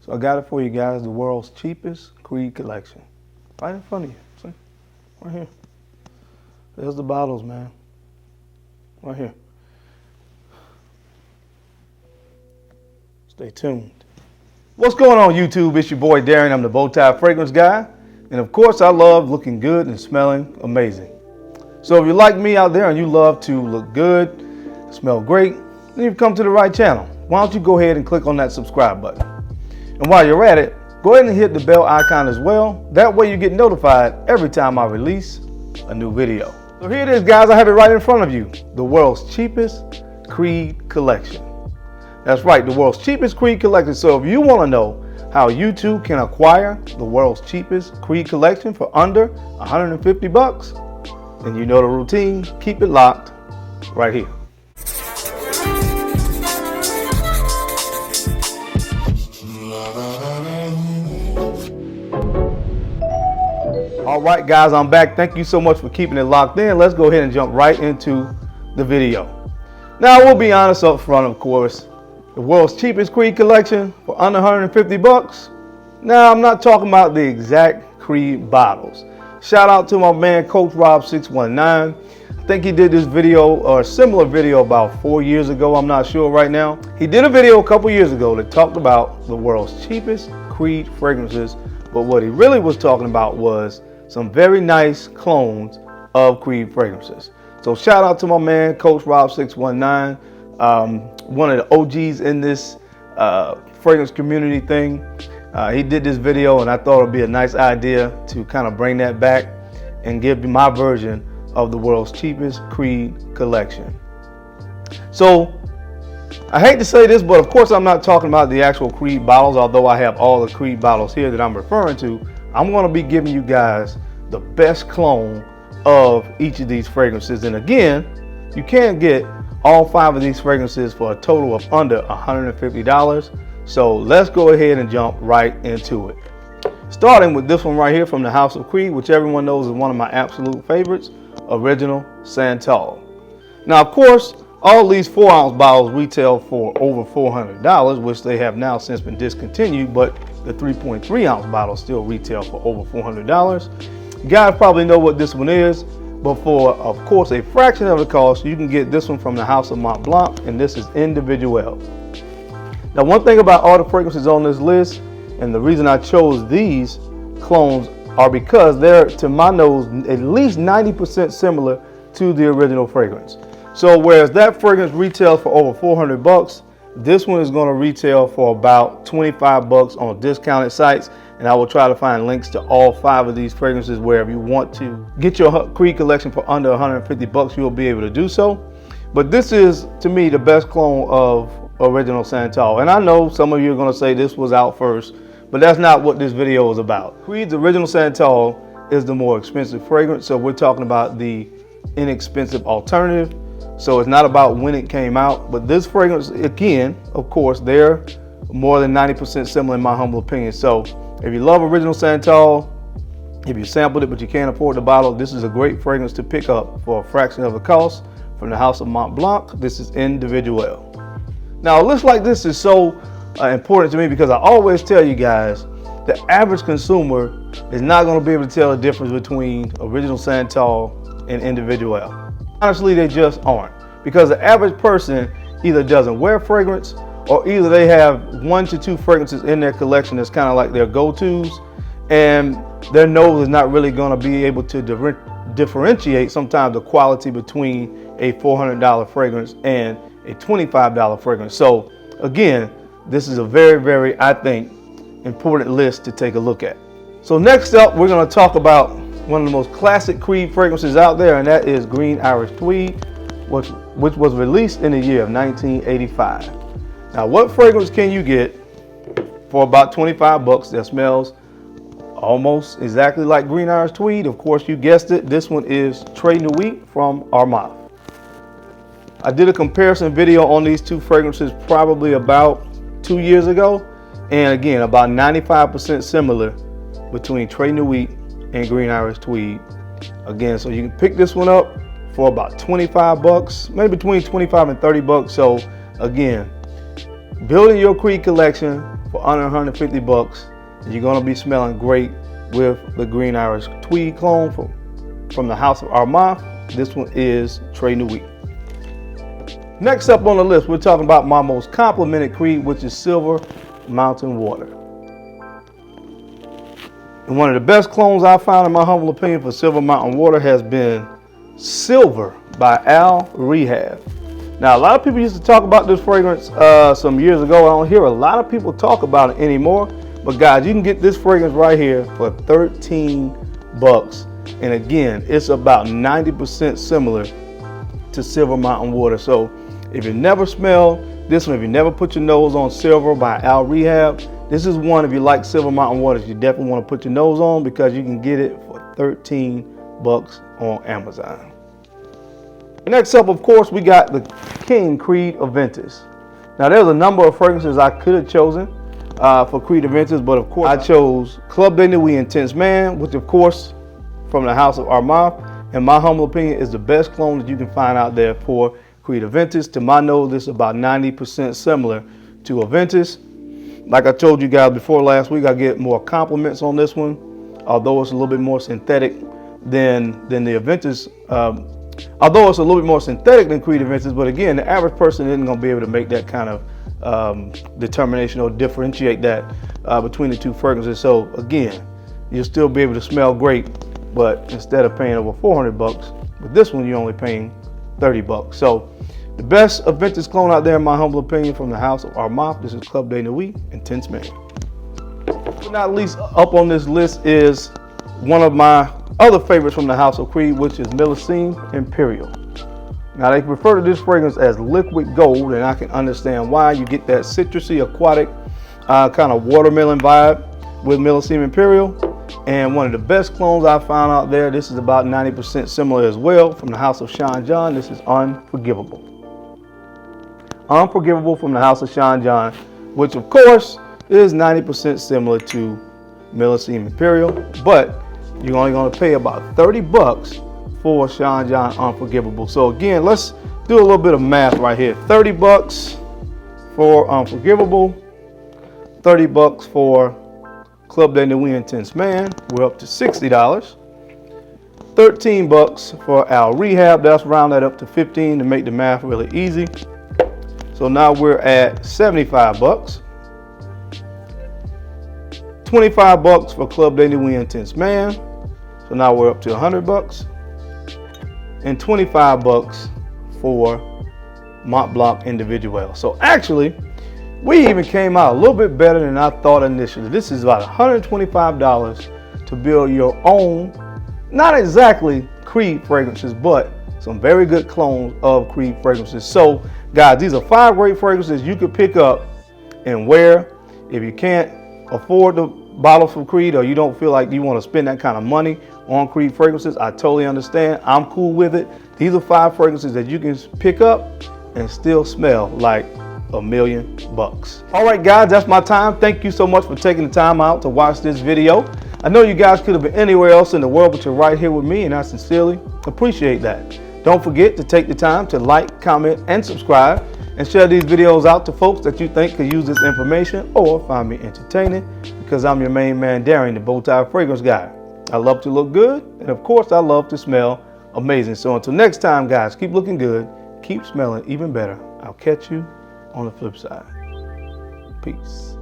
So I got it for you guys, the world's cheapest Creed collection. Right in front of you, see? Right here. There's the bottles, man. Right here. Stay tuned. What's going on, YouTube? It's your boy Darren. I'm the Bowtie Fragrance Guy. And of course, I love looking good and smelling amazing. So if you're like me out there and you love to look good, smell great, then you've come to the right channel. Why don't you go ahead and click on that subscribe button? And while you're at it, go ahead and hit the bell icon as well. That way you get notified every time I release a new video. So here it is, guys. I have it right in front of you. The world's cheapest Creed collection. That's right, the world's cheapest Creed collection. So if you want to know how you too can acquire the world's cheapest Creed collection for under 150 bucks, then you know the routine. Keep it locked right here. All right, guys, I'm back. Thank you so much for keeping it locked in. Let's go ahead and jump right into the video. Now, we'll be honest up front, of course. The world's cheapest Creed collection for under 150 bucks. Now, I'm not talking about the exact Creed bottles. Shout out to my man, Coach Rob 619. I think he did this video or a similar video about 4 years ago. I'm not sure right now. He did a video a couple years ago that talked about the world's cheapest Creed fragrances. But what he really was talking about was some very nice clones of Creed fragrances. So shout out to my man, Coach Rob 619, one of the OGs in this fragrance community thing. He did this video and I thought it'd be a nice idea to kind of bring that back and give you my version of the world's cheapest Creed collection. So I hate to say this, but of course I'm not talking about the actual Creed bottles, although I have all the Creed bottles here that I'm referring to. I'm going to be giving you guys the best clone of each of these fragrances. And again, you can get all 5 of these fragrances for a total of under $150. So let's go ahead and jump right into it. Starting with this one right here from the House of Creed, which everyone knows is one of my absolute favorites, Original Santo. Now, of course, all these 4-ounce bottles retail for over $400, which they have now since been discontinued, but the 3.3-ounce bottles still retail for over $400. You guys probably know what this one is, but for, of course, a fraction of the cost, you can get this one from the House of Mont Blanc, and this is Individual. Now, one thing about all the fragrances on this list, and the reason I chose these clones are because they're, to my nose, at least 90% similar to the original fragrance. So whereas that fragrance retails for over 400 bucks, this one is going to retail for about 25 bucks on discounted sites. And I will try to find links to all 5 of these fragrances where if you want to get your Creed collection for under 150 bucks, you'll be able to do so. But this is, to me, the best clone of Original Santo. And I know some of you are going to say this was out first, but that's not what this video is about. Creed's Original Santo is the more expensive fragrance. So we're talking about the inexpensive alternative. So it's not about when it came out, but this fragrance, again, of course, they're more than 90% similar in my humble opinion. So if you love Original Santo, if you sampled it but you can't afford the bottle, this is a great fragrance to pick up for a fraction of the cost from the House of Mont Blanc. This is Individual. Now, a list like this is so important to me because I always tell you guys the average consumer is not going to be able to tell the difference between Original Santo and Individual. Honestly, they just aren't, because the average person either doesn't wear fragrance or either they have 1 to 2 fragrances in their collection that's kind of like their go-tos, and their nose is not really going to be able to differentiate sometimes the quality between a $400 fragrance and a $25 fragrance. So again, this is a very, very, I think, important list to take a look at. So next up, we're going to talk about one of the most classic Creed fragrances out there, and that is Green Irish Tweed, which was released in the year of 1985. Now, what fragrance can you get for about 25 bucks that smells almost exactly like Green Irish Tweed? Of course, you guessed it. This one is Très Nuit from Armaf. I did a comparison video on these 2 fragrances probably about 2 years ago, and again, about 95% similar between Très Nuit and Green Irish Tweed. Again, so you can pick this one up for about 25 bucks, maybe between 25 and 30 bucks. So again, building your Creed collection for under 150 bucks. And you're gonna be smelling great with the Green Irish Tweed cologne from the House of Armand. This one is Très Nuit. Next up on the list, we're talking about my most complimented Creed, which is Silver Mountain Water. And one of the best clones I found, in my humble opinion, for Silver Mountain Water has been Silver by Al Rehab. Now, a lot of people used to talk about this fragrance some years ago. I don't hear a lot of people talk about it anymore. But guys, you can get this fragrance right here for 13 bucks. And again, it's about 90% similar to Silver Mountain Water. So if you never smelled this one, if you never put your nose on Silver by Al Rehab, this is one, if you like Silver Mountain Waters, you definitely want to put your nose on, because you can get it for 13 bucks on Amazon. Next up, of course, we got the King Creed Aventus. Now, there's a number of fragrances I could have chosen for Creed Aventus, but of course I chose Club de Nuit Intense Man, which of course from the House of Armand, in my humble opinion, is the best clone that you can find out there for Creed Aventus. To my nose, this is about 90% similar to Aventus. Like I told you guys before last week, I get more compliments on this one, although it's a little bit more synthetic than the Aventus. Although it's a little bit more synthetic than Creed Aventus, but again, the average person isn't going to be able to make that kind of determination or differentiate that between the two fragrances. So again, you'll still be able to smell great, but instead of paying over 400 bucks, with this one you're only paying 30 bucks. So the best Aventus clone out there, in my humble opinion, from the House of Armand, this is Club de Nuit Intense Man. But not least up on this list is one of my other favorites from the House of Creed, which is Millésime Imperial. Now, they refer to this fragrance as liquid gold, and I can understand why. You get that citrusy, aquatic, kind of watermelon vibe with Millésime Imperial. And one of the best clones I found out there, this is about 90% similar as well, from the House of Sean John. This is Unforgivable. Unforgivable from the House of Sean John, which of course is 90% similar to Millésime Imperial, but you're only going to pay about 30 bucks for Sean John Unforgivable. So again, let's do a little bit of math right here. 30 bucks for Unforgivable, 30 bucks for Club de Nuit Intense Man. We're up to $60. 13 bucks for Al Rehab. Let's round that up to 15 to make the math really easy. So now we're at 75 bucks. 25 bucks for Club de Nuit Intense Man. So now we're up to 100 bucks. And 25 bucks for Mont Blanc Individuel. So actually, we even came out a little bit better than I thought initially. This is about $125 to build your own, not exactly Creed fragrances, but some very good clones of Creed fragrances. So guys, these are 5 great fragrances you could pick up and wear. If you can't afford the bottles from Creed, or you don't feel like you want to spend that kind of money on Creed fragrances, I totally understand. I'm cool with it. These are 5 fragrances that you can pick up and still smell like $1,000,000. All right, guys, that's my time. Thank you so much for taking the time out to watch this video. I know you guys could have been anywhere else in the world, but you're right here with me, and I sincerely appreciate that. Don't forget to take the time to like, comment, and subscribe, and share these videos out to folks that you think could use this information or find me entertaining, because I'm your main man, Darren, the Bowtie Fragrance Guy. I love to look good, and of course, I love to smell amazing. So until next time, guys, keep looking good, keep smelling even better. I'll catch you on the flip side. Peace.